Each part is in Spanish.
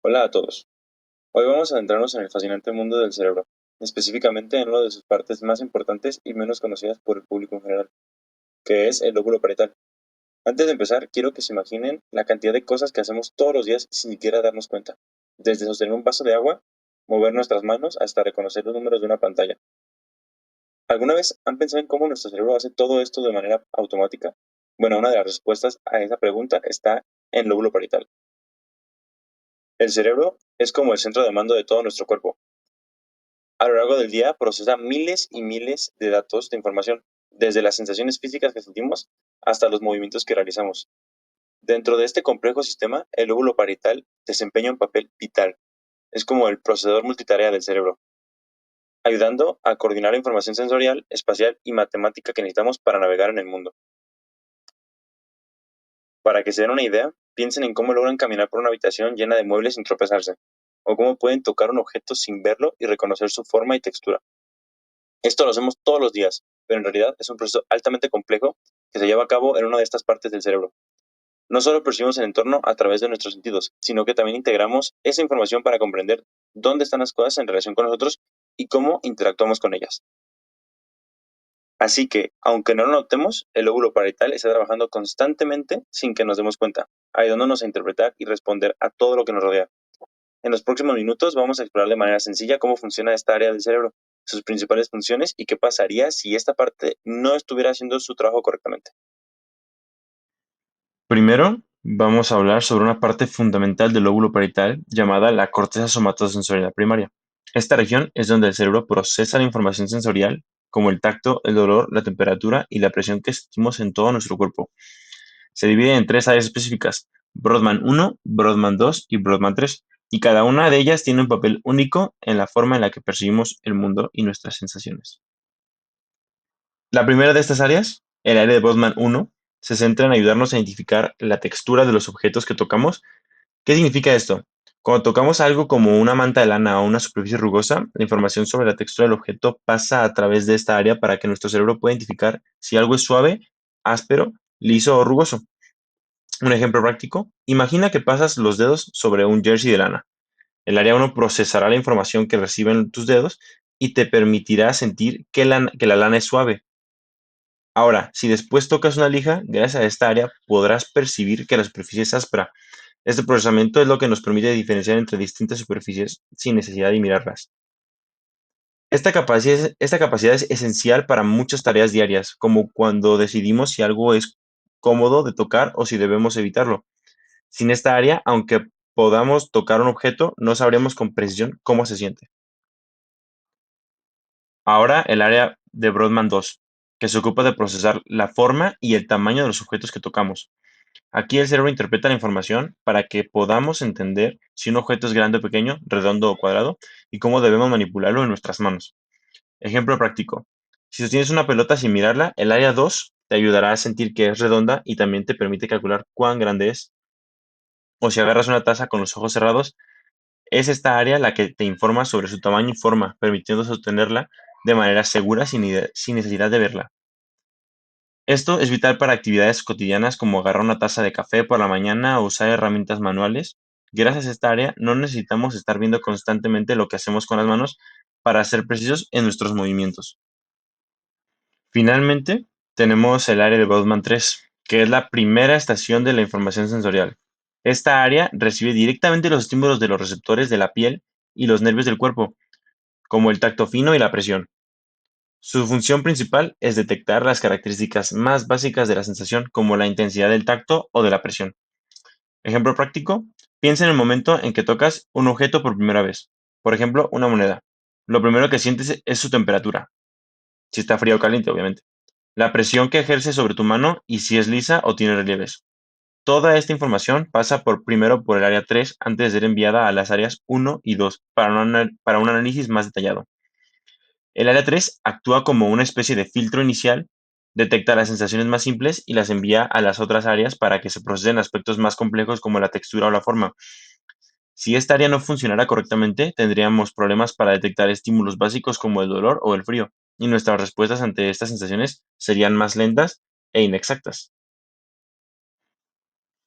Hola a todos. Hoy vamos a adentrarnos en el fascinante mundo del cerebro, específicamente en una de sus partes más importantes y menos conocidas por el público en general, que es el lóbulo parietal. Antes de empezar, quiero que se imaginen la cantidad de cosas que hacemos todos los días sin siquiera darnos cuenta, desde sostener un vaso de agua, mover nuestras manos, hasta reconocer los números de una pantalla. ¿Alguna vez han pensado en cómo nuestro cerebro hace todo esto de manera automática? Bueno, una de las respuestas a esa pregunta está en el lóbulo parietal. El cerebro es como el centro de mando de todo nuestro cuerpo. A lo largo del día procesa miles y miles de datos de información, desde las sensaciones físicas que sentimos hasta los movimientos que realizamos. Dentro de este complejo sistema, el lóbulo parietal desempeña un papel vital. Es como el procesador multitarea del cerebro, ayudando a coordinar la información sensorial, espacial y matemática que necesitamos para navegar en el mundo. Para que se den una idea, piensen en cómo logran caminar por una habitación llena de muebles sin tropezarse, o cómo pueden tocar un objeto sin verlo y reconocer su forma y textura. Esto lo hacemos todos los días, pero en realidad es un proceso altamente complejo que se lleva a cabo en una de estas partes del cerebro. No solo percibimos el entorno a través de nuestros sentidos, sino que también integramos esa información para comprender dónde están las cosas en relación con nosotros y cómo interactuamos con ellas. Así que, aunque no lo notemos, el lóbulo parietal está trabajando constantemente sin que nos demos cuenta, ayudándonos a interpretar y responder a todo lo que nos rodea. En los próximos minutos vamos a explorar de manera sencilla cómo funciona esta área del cerebro, sus principales funciones y qué pasaría si esta parte no estuviera haciendo su trabajo correctamente. Primero, vamos a hablar sobre una parte fundamental del lóbulo parietal llamada la corteza somatosensorial primaria. Esta región es donde el cerebro procesa la información sensorial, como el tacto, el dolor, la temperatura y la presión que sentimos en todo nuestro cuerpo. Se divide en tres áreas específicas: Brodmann 1, Brodmann 2 y Brodmann 3, y cada una de ellas tiene un papel único en la forma en la que percibimos el mundo y nuestras sensaciones. La primera de estas áreas, el área de Brodmann 1, se centra en ayudarnos a identificar la textura de los objetos que tocamos. ¿Qué significa esto? Cuando tocamos algo como una manta de lana o una superficie rugosa, la información sobre la textura del objeto pasa a través de esta área para que nuestro cerebro pueda identificar si algo es suave, áspero, liso o rugoso. Un ejemplo práctico: imagina que pasas los dedos sobre un jersey de lana. El área 1 procesará la información que reciben tus dedos y te permitirá sentir que la lana es suave. Ahora, si después tocas una lija, gracias a esta área podrás percibir que la superficie es áspera. Este procesamiento es lo que nos permite diferenciar entre distintas superficies sin necesidad de mirarlas. Esta capacidad es esencial para muchas tareas diarias, como cuando decidimos si algo es cómodo de tocar o si debemos evitarlo. Sin esta área, aunque podamos tocar un objeto, no sabremos con precisión cómo se siente. Ahora el área de Brodmann 2, que se ocupa de procesar la forma y el tamaño de los objetos que tocamos. Aquí el cerebro interpreta la información para que podamos entender si un objeto es grande o pequeño, redondo o cuadrado, y cómo debemos manipularlo en nuestras manos. Ejemplo práctico: si sostienes una pelota sin mirarla, el área 2 te ayudará a sentir que es redonda y también te permite calcular cuán grande es. O si agarras una taza con los ojos cerrados, es esta área la que te informa sobre su tamaño y forma, permitiendo sostenerla de manera segura sin necesidad de verla. Esto es vital para actividades cotidianas como agarrar una taza de café por la mañana o usar herramientas manuales. Gracias a esta área no necesitamos estar viendo constantemente lo que hacemos con las manos para ser precisos en nuestros movimientos. Finalmente, tenemos el área de Brodmann 3, que es la primera estación de la información sensorial. Esta área recibe directamente los estímulos de los receptores de la piel y los nervios del cuerpo, como el tacto fino y la presión. Su función principal es detectar las características más básicas de la sensación, como la intensidad del tacto o de la presión. Ejemplo práctico: piensa en el momento en que tocas un objeto por primera vez, por ejemplo, una moneda. Lo primero que sientes es su temperatura, si está fría o caliente, obviamente, la presión que ejerce sobre tu mano y si es lisa o tiene relieves. Toda esta información pasa primero por el área 3 antes de ser enviada a las áreas 1 y 2 para un análisis más detallado. El área 3 actúa como una especie de filtro inicial, detecta las sensaciones más simples y las envía a las otras áreas para que se procesen aspectos más complejos como la textura o la forma. Si esta área no funcionara correctamente, tendríamos problemas para detectar estímulos básicos como el dolor o el frío, y nuestras respuestas ante estas sensaciones serían más lentas e inexactas.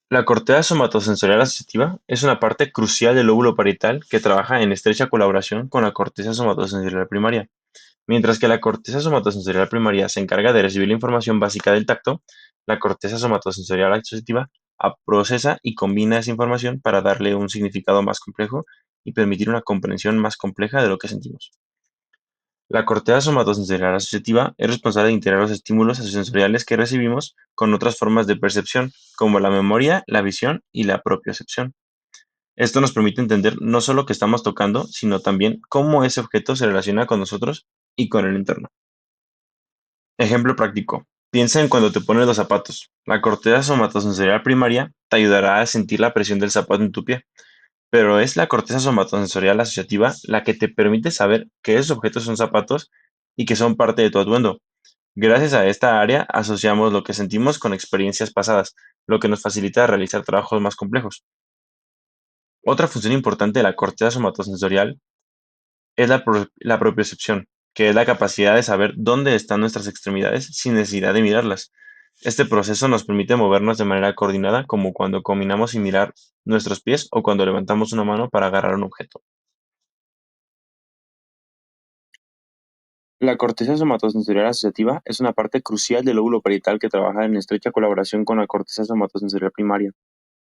La corteza somatosensorial asociativa es una parte crucial del lóbulo parietal que trabaja en estrecha colaboración con la corteza somatosensorial primaria. Mientras que la corteza somatosensorial primaria se encarga de recibir la información básica del tacto, la corteza somatosensorial asociativa procesa y combina esa información para darle un significado más complejo y permitir una comprensión más compleja de lo que sentimos. La corteza somatosensorial asociativa es responsable de integrar los estímulos sensoriales que recibimos con otras formas de percepción, como la memoria, la visión y la propiocepción. Esto nos permite entender no solo qué estamos tocando, sino también cómo ese objeto se relaciona con nosotros y con el entorno. Ejemplo práctico. Piensa en cuando te pones los zapatos. La corteza somatosensorial primaria te ayudará a sentir la presión del zapato en tu pie, pero es la corteza somatosensorial asociativa la que te permite saber que esos objetos son zapatos y que son parte de tu atuendo. Gracias a esta área asociamos lo que sentimos con experiencias pasadas, lo que nos facilita realizar trabajos más complejos. Otra función importante de la corteza somatosensorial es la propiocepción, que es la capacidad de saber dónde están nuestras extremidades sin necesidad de mirarlas. Este proceso nos permite movernos de manera coordinada, como cuando caminamos sin mirar nuestros pies o cuando levantamos una mano para agarrar un objeto. La corteza somatosensorial asociativa es una parte crucial del lóbulo parietal que trabaja en estrecha colaboración con la corteza somatosensorial primaria.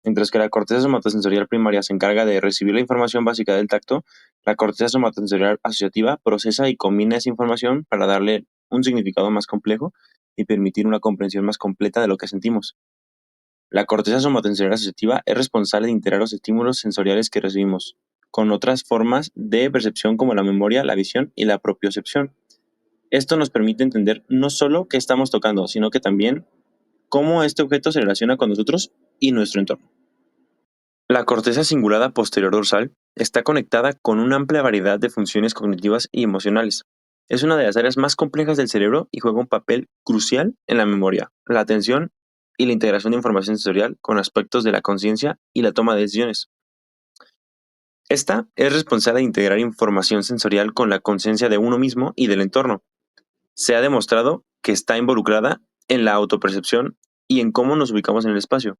Mientras que la corteza somatosensorial primaria se encarga de recibir la información básica del tacto, la corteza somatosensorial asociativa procesa y combina esa información para darle un significado más complejo y permitir una comprensión más completa de lo que sentimos. La corteza somatosensorial asociativa es responsable de integrar los estímulos sensoriales que recibimos, con otras formas de percepción como la memoria, la visión y la propiocepción. Esto nos permite entender no solo qué estamos tocando, sino que también cómo este objeto se relaciona con nosotros y nuestro entorno. La corteza cingulada posterior dorsal está conectada con una amplia variedad de funciones cognitivas y emocionales. Es una de las áreas más complejas del cerebro y juega un papel crucial en la memoria, la atención y la integración de información sensorial con aspectos de la conciencia y la toma de decisiones. Esta es responsable de integrar información sensorial con la conciencia de uno mismo y del entorno. Se ha demostrado que está involucrada en la autopercepción y en cómo nos ubicamos en el espacio.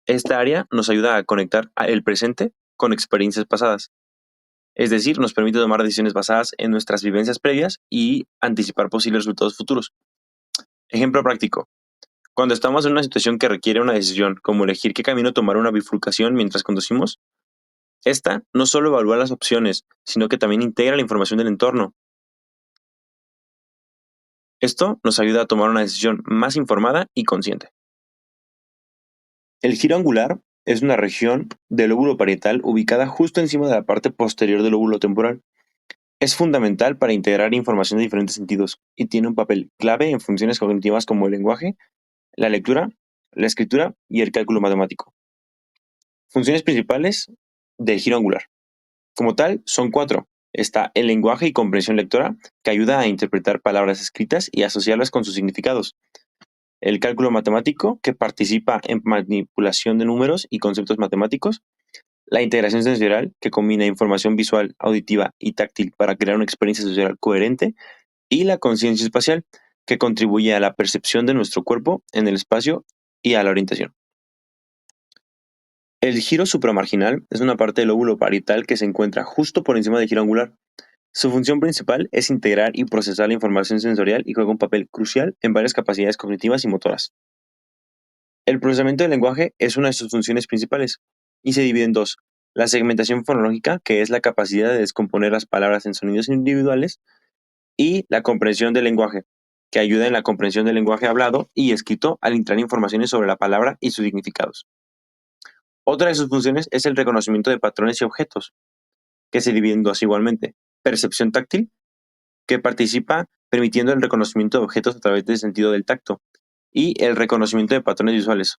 Esta área nos ayuda a conectar el presente con experiencias pasadas, es decir, nos permite tomar decisiones basadas en nuestras vivencias previas y anticipar posibles resultados futuros. Ejemplo práctico. Cuando estamos en una situación que requiere una decisión, como elegir qué camino tomar una bifurcación mientras conducimos, esta no solo evalúa las opciones, sino que también integra la información del entorno. Esto nos ayuda a tomar una decisión más informada y consciente. El giro angular es una región del lóbulo parietal ubicada justo encima de la parte posterior del lóbulo temporal. Es fundamental para integrar información de diferentes sentidos y tiene un papel clave en funciones cognitivas como el lenguaje, la lectura, la escritura y el cálculo matemático. Funciones principales del giro angular. Como tal, son cuatro. Está el lenguaje y comprensión lectora, que ayuda a interpretar palabras escritas y asociarlas con sus significados. El cálculo matemático, que participa en manipulación de números y conceptos matemáticos. La integración sensorial, que combina información visual, auditiva y táctil para crear una experiencia sensorial coherente. Y la conciencia espacial, que contribuye a la percepción de nuestro cuerpo en el espacio y a la orientación. El giro supramarginal es una parte del lóbulo parietal que se encuentra justo por encima del giro angular. Su función principal es integrar y procesar la información sensorial y juega un papel crucial en varias capacidades cognitivas y motoras. El procesamiento del lenguaje es una de sus funciones principales y se divide en dos: la segmentación fonológica, que es la capacidad de descomponer las palabras en sonidos individuales, y la comprensión del lenguaje, que ayuda en la comprensión del lenguaje hablado y escrito al integrar informaciones sobre la palabra y sus significados. Otra de sus funciones es el reconocimiento de patrones y objetos, que se divide en dos igualmente: percepción táctil, que participa permitiendo el reconocimiento de objetos a través del sentido del tacto, y el reconocimiento de patrones visuales,